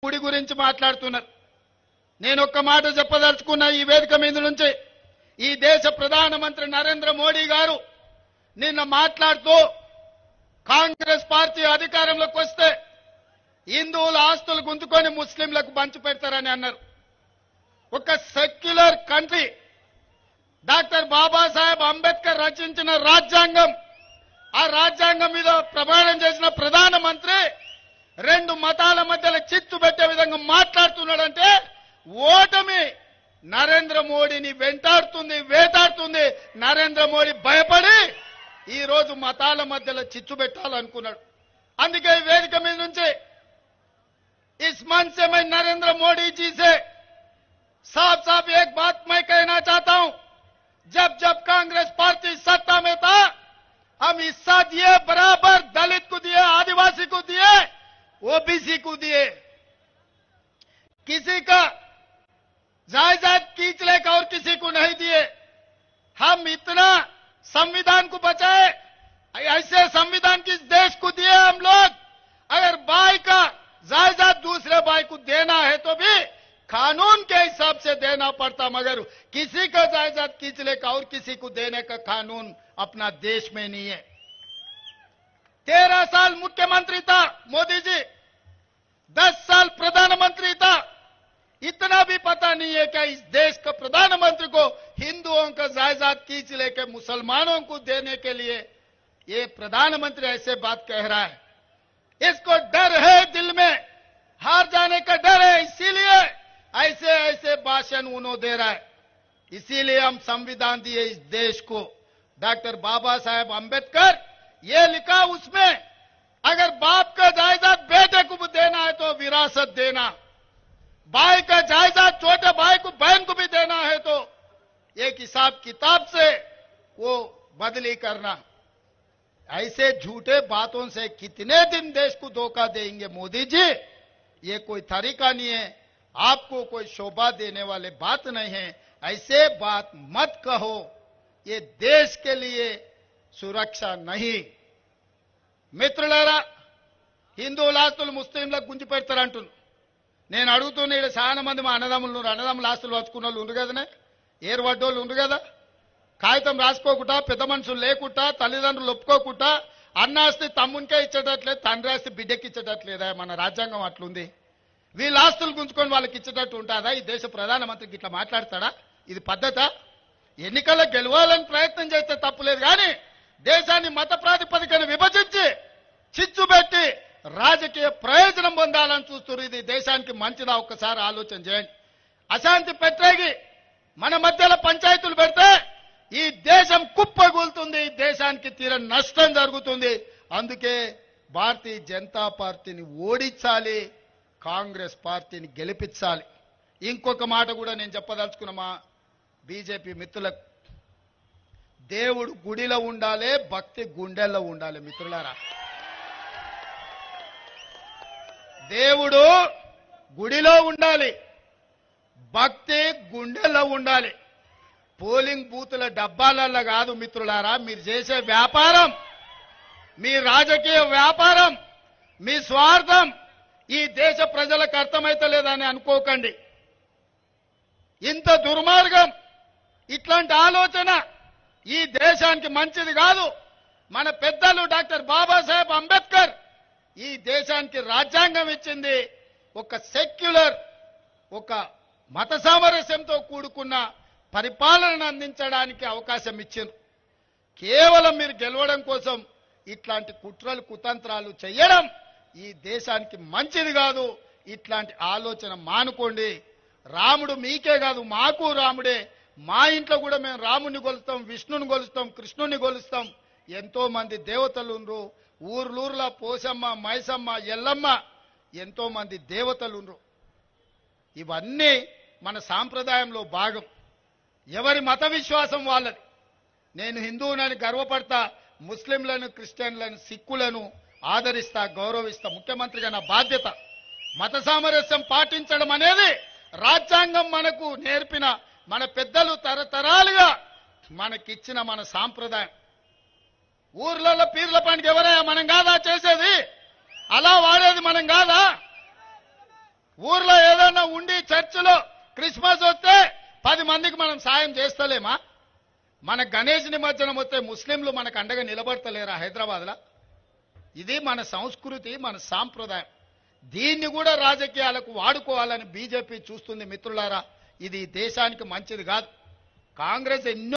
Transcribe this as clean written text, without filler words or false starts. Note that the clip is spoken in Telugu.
గుడి గురించి మాట్లాడుతున్నారు. నేను ఒక్క మాట చెప్పదలుచుకున్న ఈ వేదిక మీద నుంచి ఈ దేశ ప్రధానమంత్రి నరేంద్ర మోడీ గారు నిన్న మాట్లాడుతూ కాంగ్రెస్ పార్టీ అధికారంలోకి వస్తే హిందువుల ఆస్తులు గుంజుకొని ముస్లింలకు పంచి పెడతారని అన్నారు. ఒక secular country doctor Babasaheb Ambedkar రచించిన రాజ్యాంగం, ఆ రాజ్యాంగం మీద ప్రమాణం చేసిన ప్రధానమంత్రి రెండు మతాల మధ్యలో చిచ్చు పెట్టే విధంగా మాట్లాడుతున్నాడంటే ఓటమి నరేంద్ర మోడీని వెంటాడుతుంది, వేటాడుతుంది. నరేంద్ర మోడీ భయపడి ఈ రోజు మతాల మధ్యలో చిచ్చు పెట్టాలనుకున్నాడు. అందుకే ఈ వేదిక మీద నుంచి इस मंच से मैं नरेंद्र मोदी जी से साफ साफ एक बात मैं कहना चाहता हूं, जब जब कांग्रेस पार्टी सत्ता में था हम हिस्सा दिए, बराबर दलित को दिए, आदिवासी को दिए, ओबीसी को दिए, किसी का जायदाद खींच लेकर और किसी को नहीं दिए। हम इतना संविधान को बचाए, ऐसे संविधान किस देश को दिए हम लोग। अगर भाई का जायदाद दूसरे भाई को देना है तो भी कानून के हिसाब से देना पड़ता, मगर किसी का जायदाद खींच लेकर और किसी को देने का कानून अपना देश में नहीं है। 13 साल मुख्यमंत्री था मोदी जी, 10 साल प्रधानमंत्री था। इतना भी पता नहीं है कि इस देश का प्रधानमंत्री को हिंदुओं का जायदाद खींच लेकर मुसलमानों को देने के लिए ये प्रधानमंत्री ऐसे बात कह रहा है। इसको डर है, दिल में हार जाने का डर है, इसीलिए ऐसे ऐसे भाषण उन्होंने दे रहा है। इसीलिए हम संविधान दिए इस देश को। डॉक्टर बाबा साहेब अंबेडकर ये लिखा उसमें, अगर बाप का जायदाद बेटे को भी देना है तो विरासत देना, भाई का जायदाद छोटे भाई को बहन को भी देना है तो एक हिसाब किताब से वो बदली करना। ऐसे झूठे बातों से कितने दिन देश को धोखा देंगे मोदी जी। ये कोई तरीका नहीं है, आपको कोई शोभा देने वाले बात नहीं है। ऐसे बात मत कहो, ये देश के लिए सुरक्षा नहीं। మిత్రులారా, హిందువుల ఆస్తులు ముస్లింలకు గుంజి పెడతారంటున్నారు. నేను అడుగుతున్నా, ఇక్కడ చాలా మంది మా అన్నదమ్ముల ఆస్తులు వచ్చుకున్న వాళ్ళు ఉండ్రు కదనే, ఏర్పడ్డోళ్ళు ఉండ్రు కదా. కాగితం రాసుకోకుండా, పెద్ద మనుషులు లేకుండా, తల్లిదండ్రులు ఒప్పుకోకుండా అన్న ఆస్తి తమ్మునికే ఇచ్చేటట్లేదు, తండ్రి ఆస్తి బిడ్డకి ఇచ్చేటట్లేదా? మన రాజ్యాంగం అట్లుంది. వీళ్ళ ఆస్తులు గుంజుకొని వాళ్ళకి ఇచ్చేటట్టు ఉంటుందా? ఈ దేశ ప్రధానమంత్రికి ఇట్లా మాట్లాడతాడా? ఇది పద్ధత? ఎన్నికల్లో గెలవాలని ప్రయత్నం చేస్తే తప్పులేదు, కానీ దేశాన్ని మత ప్రాతిపదికన విభజించి చిచ్చు పెట్టి రాజకీయ ప్రయోజనం పొందాలని చూస్తున్నారు. ఇది దేశానికి మంచిదా? ఒక్కసారి ఆలోచన చేయండి. అశాంతి పెట్టేగి మన మధ్యలో పంచాయతీలు పెడితే ఈ దేశం కుప్పగూలుతుంది, ఈ దేశానికి తీరని నష్టం జరుగుతుంది. అందుకే భారతీయ జనతా పార్టీని ఓడించాలి, కాంగ్రెస్ పార్టీని గెలిపించాలి. ఇంకొక మాట కూడా నేను చెప్పదలుచుకున్న మా బీజేపీ మిత్రులకు, దేవుడు గుడిలో ఉండాలి, భక్తి గుండెల్లో ఉండాలి. మిత్రులారా, దేవుడు గుడిలో ఉండాలి, భక్తి గుండెల్లో ఉండాలి. పోలింగ్ బూతుల డబ్బాలల్లో కాదు మిత్రులారా. మీరు చేసే వ్యాపారం, మీ రాజకీయ వ్యాపారం, మీ స్వార్థం ఈ దేశ ప్రజలకు అర్థమైతలేదని అనుకోకండి. ఇంత దుర్మార్గం, ఇట్లాంటి ఆలోచన ఈ దేశానికి మంచిది కాదు. మన పెద్దలు డాక్టర్ బాబాసాహెబ్ అంబేద్కర్ ఈ దేశానికి రాజ్యాంగం ఇచ్చింది. ఒక సెక్యులర్, ఒక మత సామరస్యంతో కూడుకున్న పరిపాలనను అందించడానికి అవకాశం ఇచ్చింది. కేవలం మీరు గెలవడం కోసం ఇట్లాంటి కుట్రలు కుతంత్రాలు చేయడం ఈ దేశానికి మంచిది కాదు. ఇట్లాంటి ఆలోచన మానుకోండి. రాముడు మీకే కాదు, మాకు రాముడే. మా ఇంట్లో కూడా మేము రాముని కొలుస్తాం, విష్ణుని కొలుస్తాం, కృష్ణుని కొలుస్తాం. ఎంతో మంది దేవతలు ఉండ్రు. ఊర్లూర్ల పోసమ్మ, మైసమ్మ, ఎల్లమ్మ, ఎంతో మంది దేవతలు ఉండ్రు. ఇవన్నీ మన సాంప్రదాయంలో భాగం. ఎవరి మత విశ్వాసం వాళ్ళది. నేను హిందువునని గర్వపడతా, ముస్లింలను, క్రిస్టియన్లను, సిక్కులను ఆదరిస్తా, గౌరవిస్తా. ముఖ్యమంత్రిగా నా బాధ్యత మత సామరస్యం పాటించడం అనేది రాజ్యాంగం మనకు నేర్పిన, మన పెద్దలు తరతరాలుగా మనకిచ్చిన మన సాంప్రదాయం. ఊర్లలో పీర్ల పండుగ ఎవరయ్యా? మనం కాదా చేసేది? అలా వాడేది మనం కాదా? ఊర్లో ఏదైనా ఉండి చర్చిలో క్రిస్మస్ వస్తే 10 మందికి మనం సాయం చేస్తలేమా? మన గణేష్ నిమజ్జనం వస్తే ముస్లింలు మనకు అండగా నిలబడతలేరా హైదరాబాద్లో? ఇది మన సంస్కృతి, మన సాంప్రదాయం. దీన్ని కూడా రాజకీయాలకు వాడుకోవాలని బీజేపీ చూస్తుంది. మిత్రులారా, ఇది దేశానికి మంచిది కాదు. కాంగ్రెస్ ఎన్నో